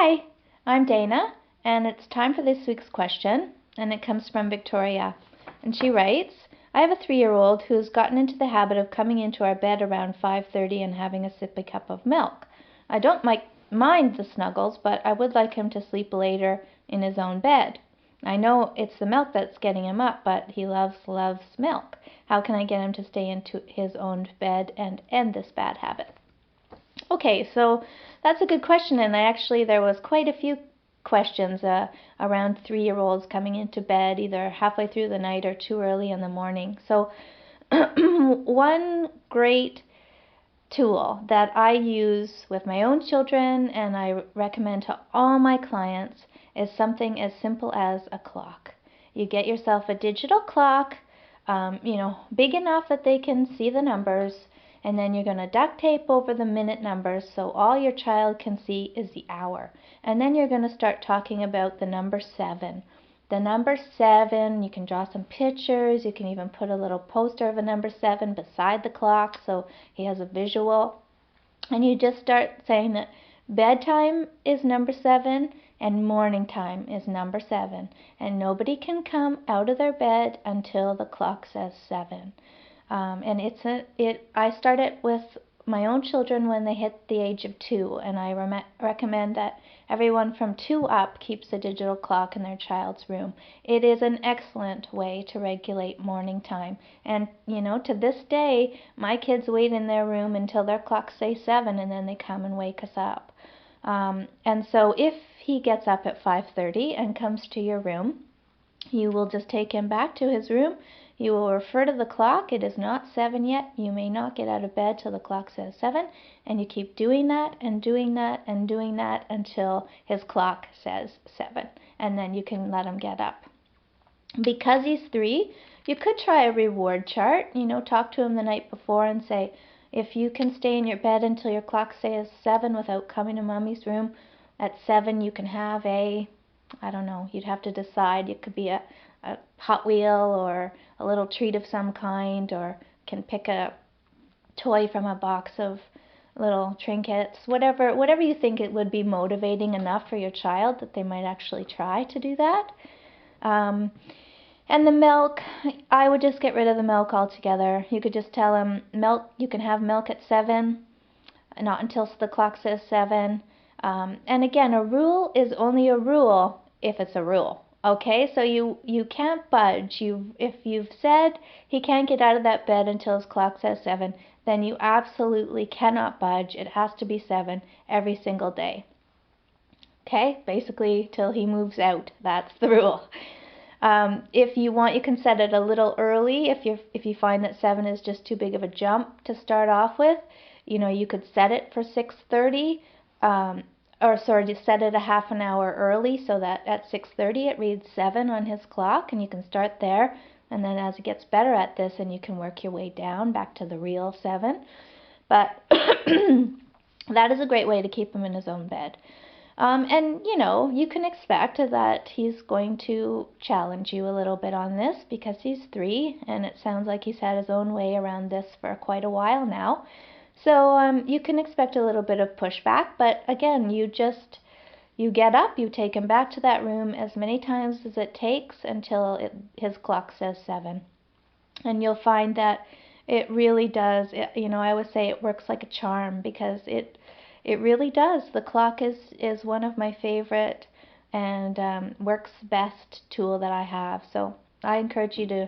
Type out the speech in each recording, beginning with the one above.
Hi, I'm Dana, and it's time for this week's question, and it comes from Victoria. And she writes, I have a 3-year-old who's gotten into the habit of coming into our bed around 5:30 and having a sippy cup of milk. I don't mind the snuggles, but I would like him to sleep later in his own bed. I know it's the milk that's getting him up, but he loves milk. How can I get him to stay into his own bed and end this bad habit? Okay, so that's a good question, and there was quite a few questions around 3-year-olds coming into bed either halfway through the night or too early in the morning. So one great tool that I use with my own children and I recommend to all my clients is something as simple as a clock. You get yourself a digital clock, big enough that they can see the numbers, and then you're going to duct tape over the minute numbers so all your child can see is the hour. And then you're going to start talking about the number 7. The number 7, you can draw some pictures, you can even put a little poster of a number 7 beside the clock so he has a visual. And you just start saying that bedtime is number 7 and morning time is number 7. And nobody can come out of their bed until the clock says 7. I start it with my own children when they hit the age of 2, and I recommend that everyone from 2 up keeps a digital clock in their child's room. It is an excellent way to regulate morning time, and to this day my kids wait in their room until their clocks say 7 and then they come and wake us up. And so if he gets up at 5:30 and comes to your room, you will just take him back to his room. You will refer to the clock. It is not 7 yet. You may not get out of bed till the clock says 7. And you keep doing that and doing that and doing that until his clock says 7. And then you can let him get up. Because he's 3, you could try a reward chart. Talk to him the night before and say, if you can stay in your bed until your clock says 7 without coming to mommy's room, at 7 you can have I don't know, you'd have to decide. It could be a Hot Wheel or a little treat of some kind, or can pick a toy from a box of little trinkets, whatever you think it would be motivating enough for your child that they might actually try to do that. And the milk, I would just get rid of the milk altogether. You could just tell them you can have milk at 7, not until the clock says 7. And again, a rule is only a rule if it's a rule. Okay, so you can't budge. If you've said he can't get out of that bed until his clock says 7, then you absolutely cannot budge. It has to be 7 every single day. Okay, basically till he moves out. That's the rule. If you want, you can set it a little early. If you find that 7 is just too big of a jump to start off with, you could set it for 6:30. Just set it a half an hour early so that at 6:30 it reads 7 on his clock, and you can start there. And then as he gets better at this, and you can work your way down back to the real 7. But that is a great way to keep him in his own bed. And you can expect that he's going to challenge you a little bit on this because he's 3, and it sounds like he's had his own way around this for quite a while now. So you can expect a little bit of pushback, but again, you get up, you take him back to that room as many times as it takes until his clock says 7. And you'll find that it really does, I always say it works like a charm, because it really does. The clock is one of my favorite and works best tool that I have. So I encourage you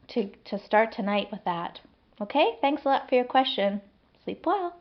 to start tonight with that. Okay, thanks a lot for your question. Sleep well.